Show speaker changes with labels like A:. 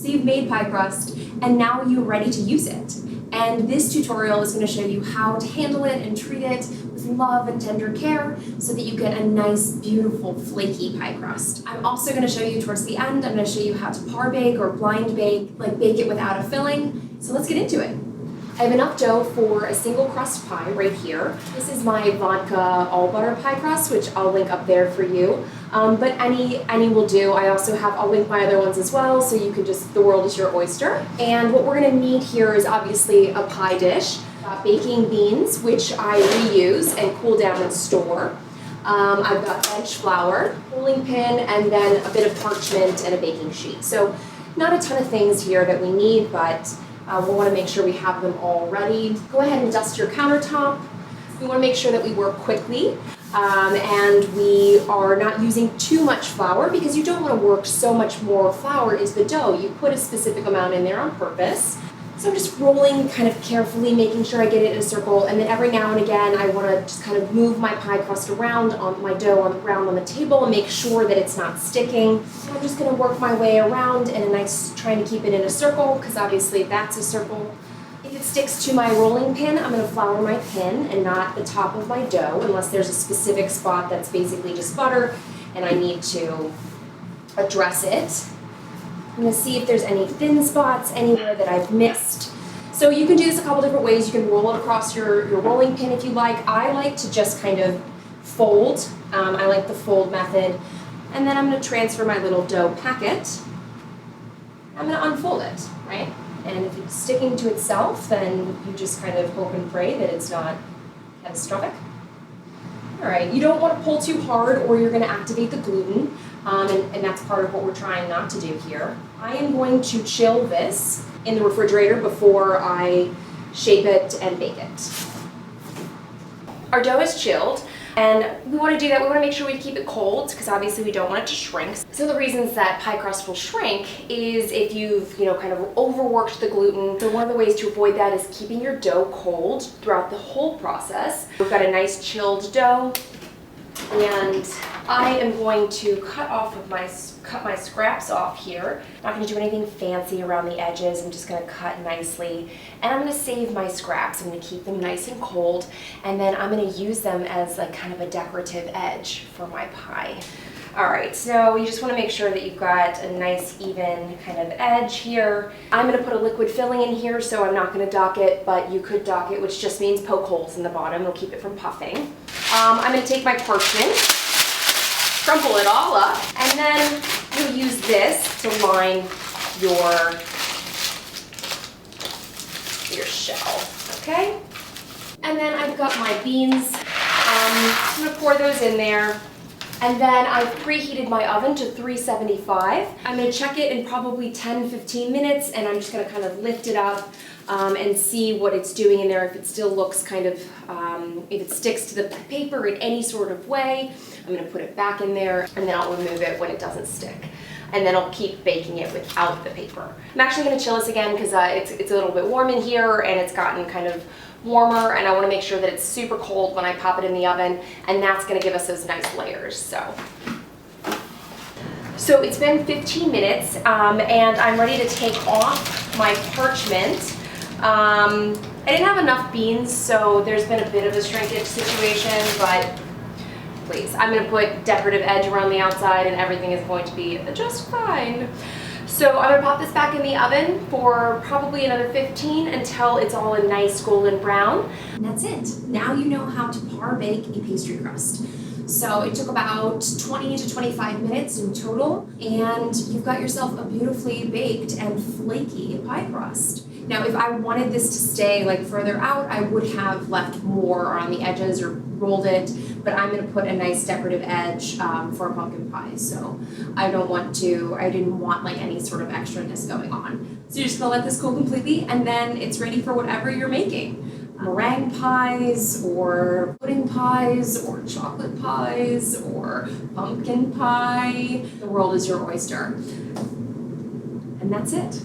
A: So you've made pie crust, and now you're ready to use it. And this tutorial is going to show you how to handle it and treat it with love and tender care so that you get a nice, beautiful, flaky pie crust. I'm also going to show you towards the end, I'm going to show you how to par bake or blind bake, like bake it without a filling. So let's get into it. I have enough dough for a single crust pie right here. This is my vodka all butter pie crust, which I'll link up there for you. But any will do. I'll link my other ones as well, so you can just, the world is your oyster. And what we're gonna need here is obviously a pie dish, baking beans, which I reuse and cool down and store. I've got bench flour, rolling pin, and then a bit of parchment and a baking sheet. So not a ton of things here that we need, but we'll want to make sure we have them all ready. Go ahead and dust your countertop. We want to make sure that we work quickly and we are not using too much flour because you don't want to work so much more flour into the dough. You put a specific amount in there on purpose. So I'm just rolling kind of carefully, making sure I get it in a circle, and then every now and again I want to just kind of move my pie crust around on my dough around on the table and make sure that it's not sticking. So I'm just going to work my way around in a nice, trying to keep it in a circle, because obviously that's a circle. If it sticks to my rolling pin, I'm going to flour my pin and not the top of my dough, unless there's a specific spot that's basically just butter and I need to address it. I'm going to see if there's any thin spots anywhere that I've missed. So you can do this a couple different ways. You can roll it across your rolling pin if you like. I like to just kind of fold. I like the fold method. And then I'm going to transfer my little dough packet. I'm going to unfold it, right? And if it's sticking to itself, then you just kind of hope and pray that it's not catastrophic. All right, you don't want to pull too hard or you're going to activate the gluten. And that's part of what we're trying not to do here. I am going to chill this in the refrigerator before I shape it and bake it. Our dough is chilled, and we want to do that. We want to make sure we keep it cold because obviously we don't want it to shrink. So the reasons that pie crust will shrink is if you've kind of overworked the gluten. So one of the ways to avoid that is keeping your dough cold throughout the whole process. We've got a nice chilled dough. And I am going to cut my scraps off here. Not going to do anything fancy around the edges. I'm just going to cut nicely. And I'm going to save my scraps. I'm going to keep them nice and cold. And then I'm going to use them as like kind of a decorative edge for my pie. All right, so you just want to make sure that you've got a nice even kind of edge here. I'm going to put a liquid filling in here, so I'm not going to dock it, but you could dock it, which just means poke holes in the bottom. It'll keep it from puffing. I'm going to take my parchment, crumple it all up, and then you'll use this to line your shell, okay? And then I've got my beans. I'm going to pour those in there. And then I've preheated my oven to 375. I'm going to check it in probably 10-15 minutes, and I'm just going to kind of lift it up and see what it's doing in there. If it still looks kind of, if it sticks to the paper in any sort of way, I'm going to put it back in there, and then I'll remove it when it doesn't stick. And then I'll keep baking it without the paper. I'm actually going to chill this again because it's a little bit warm in here, and it's gotten kind of warmer, and I want to make sure that it's super cold when I pop it in the oven, and that's going to give us those nice layers. So it's been 15 minutes, and I'm ready to take off my parchment. I didn't have enough beans, so there's been a bit of a shrinkage situation, but please, I'm going to put decorative edge around the outside, and everything is going to be just fine. So I'm going to pop this back in the oven for probably another 15 until it's all a nice golden brown. And that's it. Now you know how to par bake a pastry crust. So it took about 20 to 25 minutes in total, and you've got yourself a beautifully baked and flaky pie crust. Now, if I wanted this to stay like further out, I would have left more on the edges or rolled it, but I'm going to put a nice decorative edge for a pumpkin pie. So I didn't want like any sort of extraness going on. So you're just going to let this cool completely, and then it's ready for whatever you're making. Meringue pies, or pudding pies, or chocolate pies, or pumpkin pie. The world is your oyster. And that's it.